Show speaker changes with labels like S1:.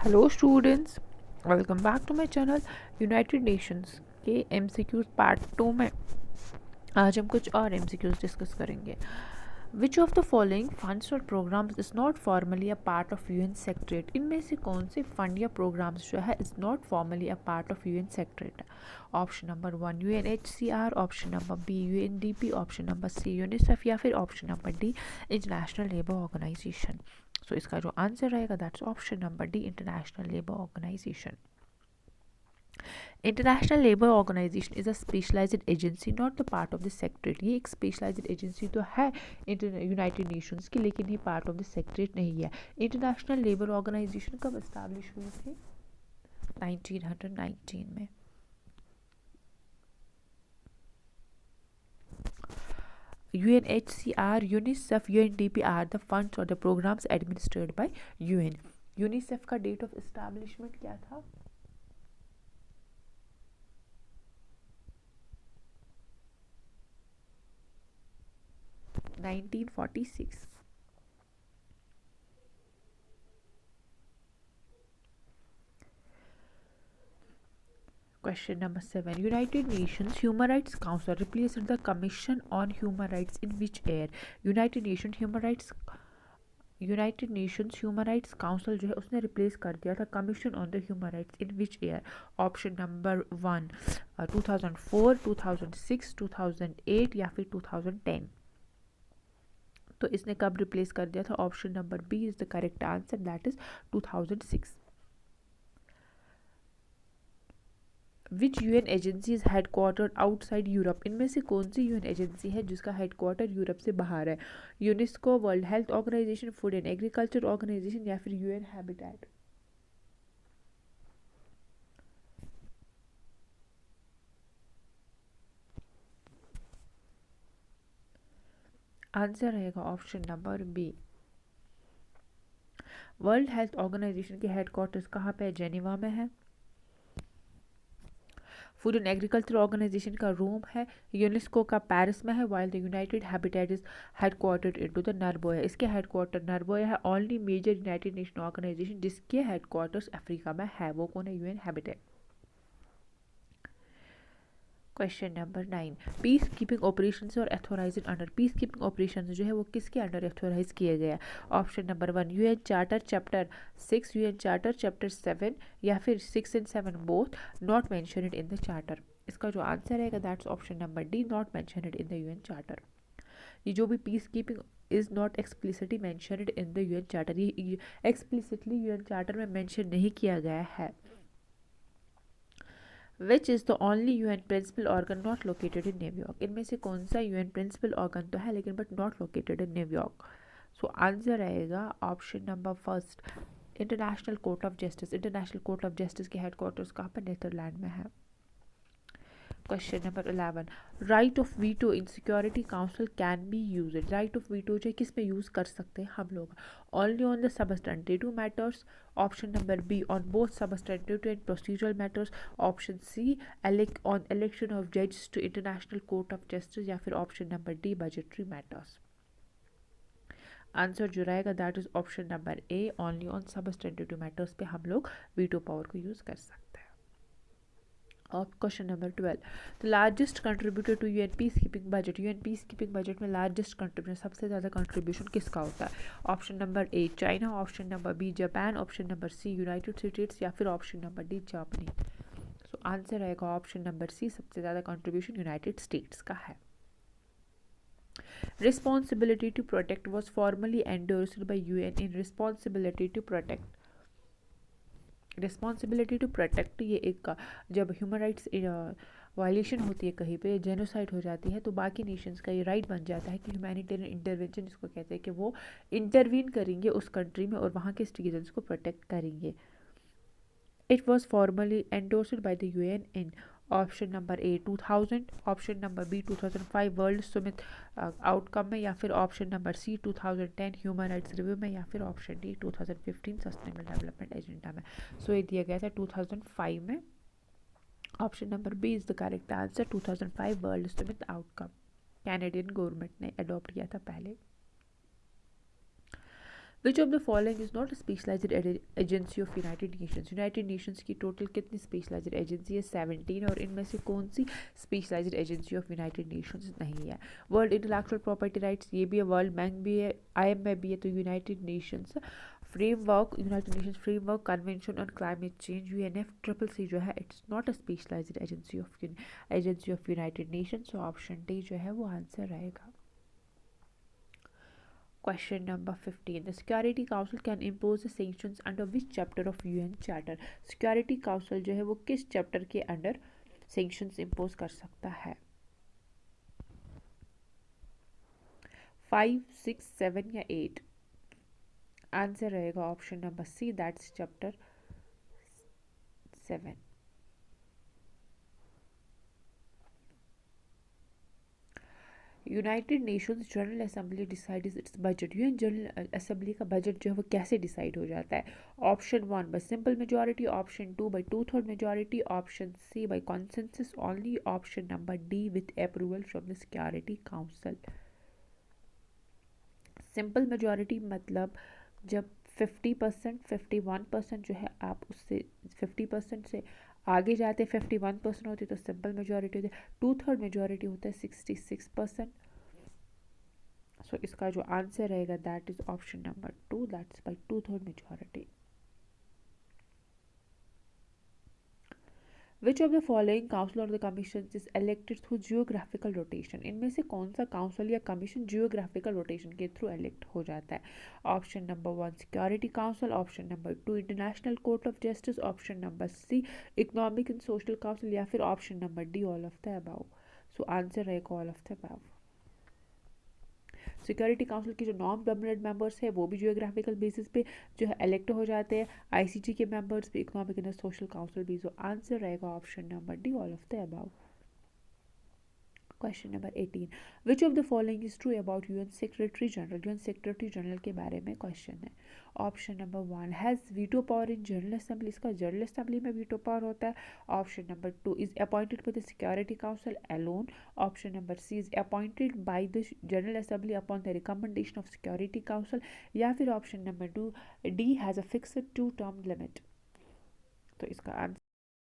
S1: Hello students, welcome back to my channel. United Nations के MCQs part 2 में आज हम कुछ और एमसीक्यूज डिस्कस करेंगे। Which of the following funds और programmes is not formally a part of UN secretariat? इनमें से कौन से फंड या प्रोग्राम्स जो है is not formally a part of UN secretariat? Option number 1 UNHCR, option number B UNDP, option number C UNICEF या फिर option number D International Labour Organisation. So इसका जो आंसर रहेगा that's option number D International Labour Organisation. International Labour Organisation is a specialised agency not the part of the secretariat. ये एक specialised agency तो है United Nations की, लेकिन ये पार्ट ऑफ द सेक्रेटरीट नहीं है। इंटरनेशनल लेबर ऑर्गेनाइजेशन कब एस्टैब्लिश हुई थी? 1919 में। UNHCR, UNICEF, UNDP are the funds or the programs administered by UN. UNICEF का डेट ऑफ एस्टैब्लिशमेंट क्या था? 1946। Question number 7. United Nations Human Rights Council replaced the Commission on Human Rights in which year? United Nations human rights council जो है उसने replace कर दिया था commission on the human rights in which year? Option number 1 2004, 2006, 2008 या फिर 2010। तो इसने कब रिप्लेस कर दिया था? Option number B is the correct answer, that is 2006। Which UN agency is headquartered outside Europe? इनमें से कौन सी यूएन एजेंसी है जिसका हेडक्वार्टर यूरोप से बाहर है? UNESCO, World Health Organization, Food and Agriculture Organization या फिर यूएन हैबिटेट? आंसर रहेगा option number B. World Health Organization के हेडक्वार्टर्स कहाँ पे है? जेनेवा में है। फूड एंड एग्रीकल्चर ऑर्गेनाइजेशन का रोम है। यूनेस्को का पेरिस में है। While the United Habitat is headquartered into the Nairobi. इसके हेडक्वार्टर नरबोया है। Only major United Nation organisation जिसके हेडक्वार्टर्स अफ्रीका में है वो कौन है? UN Habitat. Question number 9। Peacekeeping operation और authorise under? Peacekeeping operation जो है वो किसके अंडर एथोराइज किए गए? Option number 1 UN charter chapter 6, UN charter chapter 7 या फिर 6 and 7 both not mentioned in the charter. इसका जो आंसर रहेगा that's option number D not mentioned in the UN charter. ये जो भी peacekeeping is not explicitly mentioned in the UN charter, ये explicitly UN charter में mention नहीं किया गया है। Which is the only UN principal organ not located in New York? इनमें से कौन सा यूएन प्रिंसिपल ऑर्गन तो है लेकिन but not located in New York? So answer रहेगा option number first, international court of justice. International court of justice के headquarters कहाँ पर? नीदरलैंड में है। Question number 11। Right of veto in security council can be use. Right of veto जो है किस में यूज़ कर सकते हैं हम लोग? Only on the substantive matters, option number B on both substantive and procedural matters, option C on election of जजेस to International court of Justice या फिर option number D budgetary matters. Answer जो रहेगा that is option number A, only on substantive matters पे हम लोग veto power को use कर सकते हैं। और question number 12। The largest contributor to UN peacekeeping budget? UN peacekeeping budget में लार्जेस्ट कंट्रीब्यूशन सबसे ज़्यादा कंट्रीब्यूशन किसका होता है? Option number A China, option number B Japan, option number C United States या फिर option number D Germany. So answer रहेगा option number C, सबसे ज़्यादा कंट्रीब्यूशन यूनाइटेड स्टेट्स का है। Responsibility to protect was formally endorsed by UN in responsibility to protect. Responsibility to protect ये एक जब ह्यूमन राइट्स वायलेशन होती है कहीं पे, जेनोसाइड हो जाती है, तो बाकी नेशंस का ये राइट बन जाता है कि ह्यूमैनिटेरियन इंटरवेंशन जिसको कहते हैं कि वो इंटरवीन करेंगे उस कंट्री में और वहाँ के सिटीजन्स को प्रोटेक्ट करेंगे। It was formally endorsed by the UN in option number A 2000, option number B 2005 world summit outcome में या फिर option number C 2010 human rights review में या फिर option D 2015 sustainable development agenda में। सो ये दिया गया था 2005 में। Option number B is the correct answer, 2005 world summit outcome Canadian government ने अडॉप्ट किया था पहले। Which of the following is not specialised agency of United Nations. United Nations की टोटल कितनी स्पेशलाइज्ड एजेंसी है? 17, और इनमें से कौन सी specialised agency of United Nations नहीं है? वर्ल्ड इंटेलेक्चुअल प्रॉपर्टी राइट्स, ये भी है, वर्ल्ड बैंक भी है, IM में भी है, तो United Nations framework, United Nations framework convention on climate change, UNFCCC जो है, it's not a specialised agency of United Nations. So option D जो है वो आंसर रहेगा। Question number 15. The Security Council can impose the sanctions under which chapter of UN Charter? Security Council जो है वो किस चैप्टर के अंडर sanctions impose कर सकता है? 5, 6, 7 या 8? आंसर रहेगा option number C, that's chapter 7। United Nations General Assembly decides its budget. UN General Assembly का बजट जो है वो कैसे डिसाइड हो जाता है? Option 1 by simple majority, option 2 by 2/3 majority, option C by consensus only, option number D with approval from the Security Council. Simple majority मतलब जब 50%, 51% जो है आप उससे 50% से आगे जाते 51% होती तो सिंपल मेजॉरिटी होती है, 2/3 मेजॉरिटी होता है 66%। सो इसका जो आंसर रहेगा that is option number 2, that's by 2/3 majority. Which of the following council और the commission is elected through geographical rotation? इनमें से कौन सा काउंसिल या कमीशन जियोग्राफिकल रोटेशन के थ्रू इलेक्ट हो जाता है? Option number 1 Security Council, option number 2 International court of Justice, option number C Economic and Social Council, या फिर option number D all of the above. So answer रहेगा all of the above. Security council के जो non permanent members है वो भी geographical basis पे जो है इलेक्ट हो जाते हैं, ICT के मेंबर्स भी, इकोनॉमिक एंड सोशल काउंसिल भी। जो आंसर रहेगा option number D all of the above. Question number 18, which of the following is true about UN Secretary General? UN Secretary General के बारे में क्वेश्चन है। Option number 1 has veto power in General Assembly, इसका General Assembly में veto power होता है। Option number 2 is appointed by the Security Council alone, option number C is appointed by the General Assembly upon the recommendation of security council, या फिर option number 2 D has a fixed 2 term limit. तो इसका answer